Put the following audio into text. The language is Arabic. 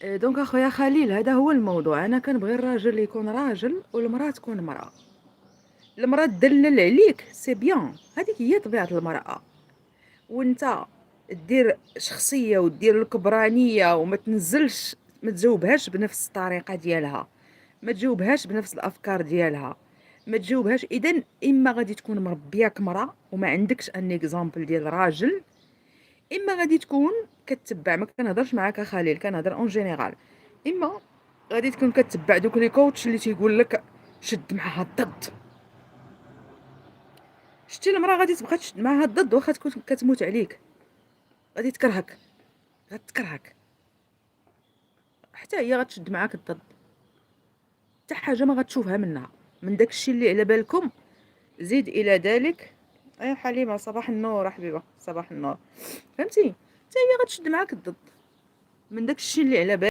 دونك اخويا خليل، هذا هو الموضوع. انا كنبغي الراجل يكون راجل والمراه تكون مراه. المراه تدلل عليك سي بيان، هذيك هي طبيعه المراه. وانت دير شخصيه ودير الكبرانيه وما تنزلش، ما تجاوبهاش بنفس الطريقه ديالها، ما تجاوبهاش بنفس الافكار ديالها، ما تجاوبهاش. اذا اما غادي تكون مربياك مراه وما عندكش ان اكزامبل ديال راجل، اما غادي تكون كتبع، ما كنهضرش معاك خليل، كنهضر اون جينيرال، اما غادي تكون كتبع دوك لي كوتش اللي تيقول لك شد معاها الضد. شتي المراه غادي تبقى تشد معاها الضد واخا تكون كتموت عليك، غادي تكرهك، غتكرهك، حتى هي غتشد معاك الضد، حتى حاجه ما غتشوفها منها من داك الشيء اللي على بالكم. زيد الى ذلك، اي حليمه صباح النور حبيبه، صباح النور. فهمتي؟ حتى هي غتشد معاك الضد من داك الشيء اللي على بالك.